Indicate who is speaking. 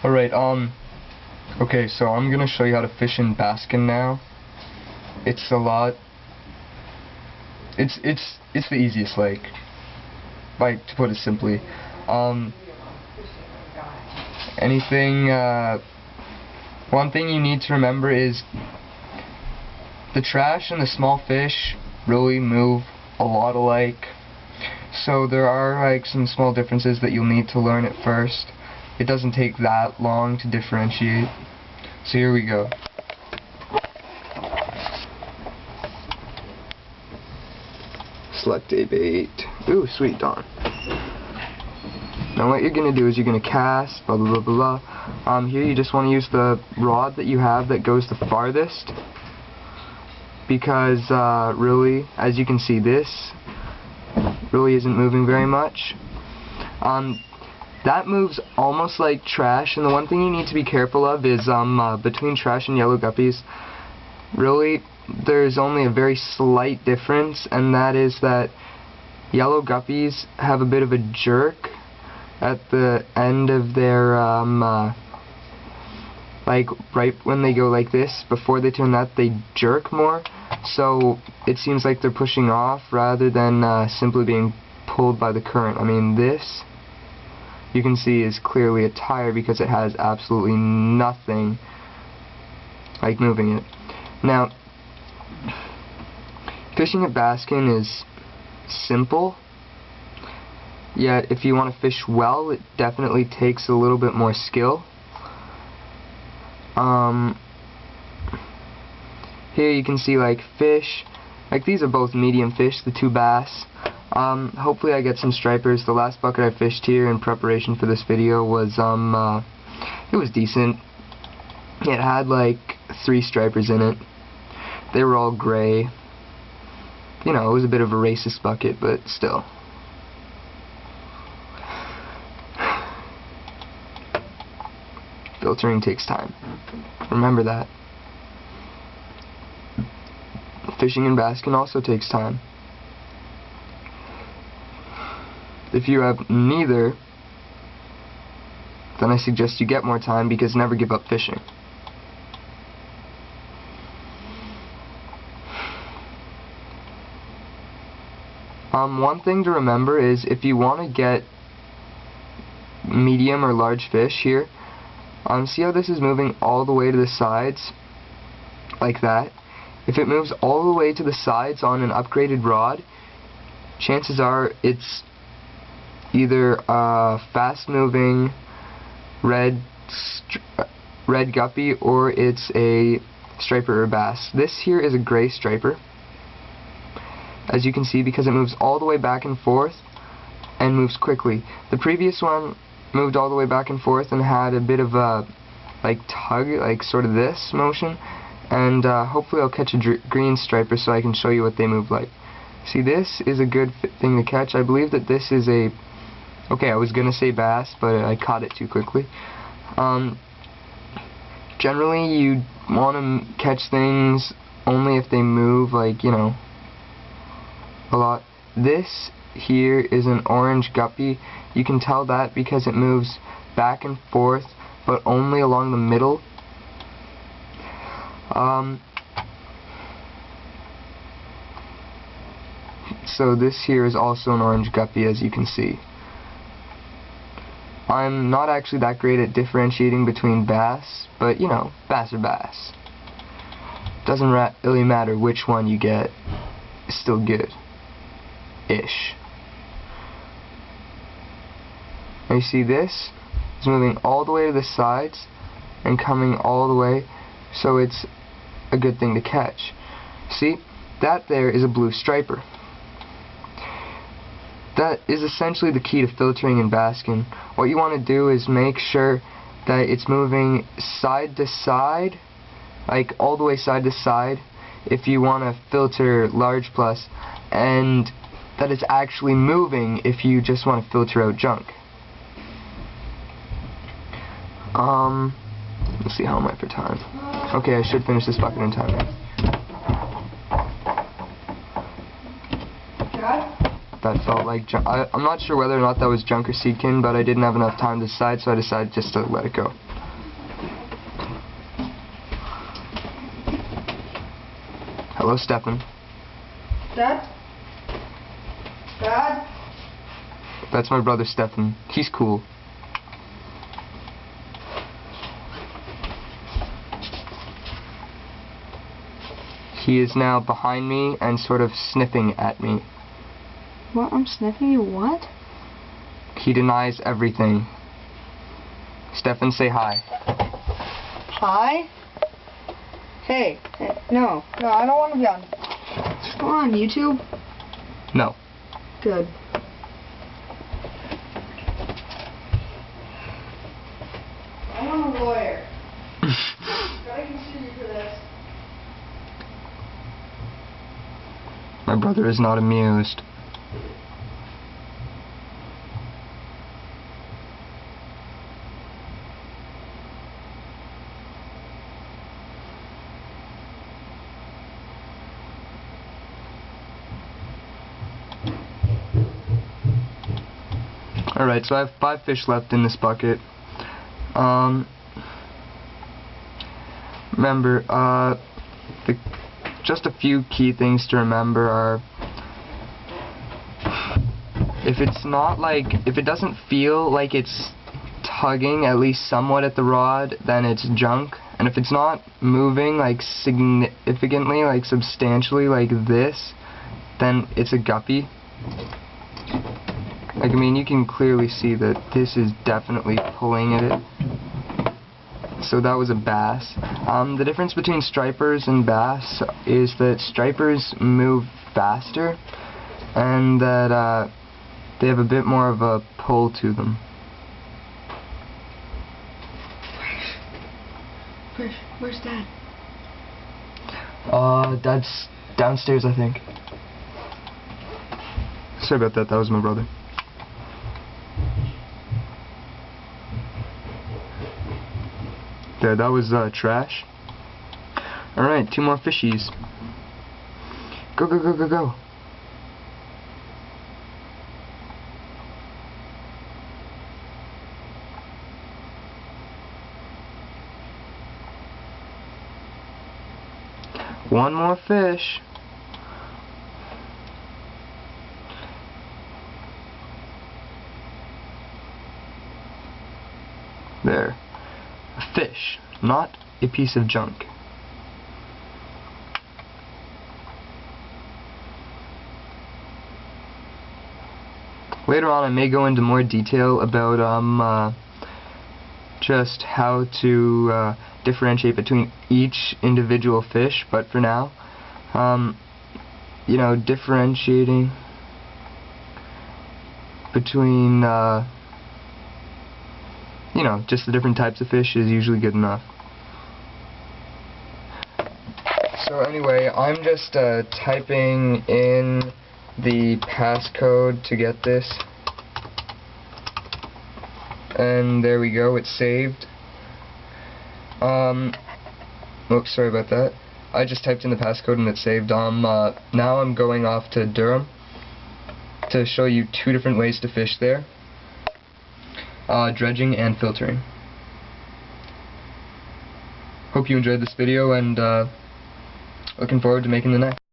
Speaker 1: Alright, okay, so I'm gonna show you how to fish in Bassken now. It's a lot, it's the easiest lake, like, to put it simply. One thing you need to remember is the trash and the small fish really move a lot alike. So there are like some small differences that you'll need to learn at first. It doesn't take that long to differentiate. So here we go. Select a bait. Ooh, sweet Dawn. Now what you're going to do is you're going to cast, blah blah blah blah. Here you just want to use the rod that you have that goes the farthest. Because really, as you can see, this really isn't moving very much. That moves almost like trash, and the one thing you need to be careful of is between trash and yellow guppies, really there's only a very slight difference, and that is that yellow guppies have a bit of a jerk at the end of their like right when they go like this, before they turn that, they jerk more, so it seems like they're pushing off rather than simply being pulled by the current. I mean, this you can see is clearly a tire because it has absolutely nothing like moving it. Now, fishing at Bassken is simple, yet if you want to fish well, it definitely takes a little bit more skill. Here you can see like fish, like these are both medium fish, the two bass. Hopefully I get some stripers. The last bucket I fished here in preparation for this video was, it was decent. It had like 3 stripers in it. They were all gray. You know, it was a bit of a racist bucket, but still. Filtering takes time. Remember that. Fishing in Bassken also takes time. If you have neither, then I suggest you get more time, because never give up fishing. One thing to remember is if you want to get medium or large fish here, see how this is moving all the way to the sides, like that? If it moves all the way to the sides on an upgraded rod, chances are it's either a fast-moving red guppy or it's a striper or bass. This here is a gray striper, as you can see, because it moves all the way back and forth and moves quickly. The previous one moved all the way back and forth and had a bit of a like tug, like sort of this motion, and hopefully I'll catch a green striper so I can show you what they move like. See, this is a good thing to catch. I believe that this is a, okay, I was gonna say bass, but I caught it too quickly. Generally you want to catch things only if they move, like, you know, a lot. This here is an orange guppy. You can tell that because it moves back and forth, but only along the middle. So this here is also an orange guppy, as you can see. I'm not actually that great at differentiating between bass, but you know, bass are bass. Doesn't really matter which one you get, it's still good. Ish. Now you see this is moving all the way to the sides and coming all the way, so it's a good thing to catch. See, that there is a blue striper. That is essentially the key to filtering in Bassken. What you want to do is make sure that it's moving side to side, like all the way side to side, if you want to filter large plus, and that it's actually moving if you just want to filter out junk. Let's see, how am I for time? Okay, I should finish this bucket in time. That felt like junk. I'm not sure whether or not that was junk or seedkin, but I didn't have enough time to decide, so I decided just to let it go. Hello, Stefan.
Speaker 2: Dad? Dad?
Speaker 1: That's my brother, Stefan. He's cool. He is now behind me and sort of sniffing at me.
Speaker 2: What? I'm sniffing you? What?
Speaker 1: He denies everything. Stefan, say hi.
Speaker 2: Hi? Hey. No, I don't want to be on. Go on YouTube?
Speaker 1: No.
Speaker 2: Good. I want a lawyer. I can sue you for this.
Speaker 1: My brother is not amused. Alright, so I have 5 fish left in this bucket. Remember, just a few key things to remember are, if it doesn't feel like it's tugging at least somewhat at the rod, then it's junk. And if it's not moving like significantly, like substantially like this, then it's a guppy. Like, I mean, you can clearly see that this is definitely pulling at it. So that was a bass. The difference between stripers and bass is that stripers move faster and that they have a bit more of a pull to them.
Speaker 2: Where's Dad?
Speaker 1: Dad's downstairs, I think. Sorry about that, that was my brother. There, that was trash. Alright, 2 more fishies. Go, go, go, go, go. One more fish. There. A fish, not a piece of junk. Later on I may go into more detail about just how to differentiate between each individual fish, but for now, you know, differentiating between you know, just the different types of fish is usually good enough. So anyway, I'm just typing in the passcode to get this. And there we go, it's saved. Oops, sorry about that. I just typed in the passcode and it's saved. Now I'm going off to Durham to show you 2 different ways to fish there. Dredging and filtering. Hope you enjoyed this video, and looking forward to making the next.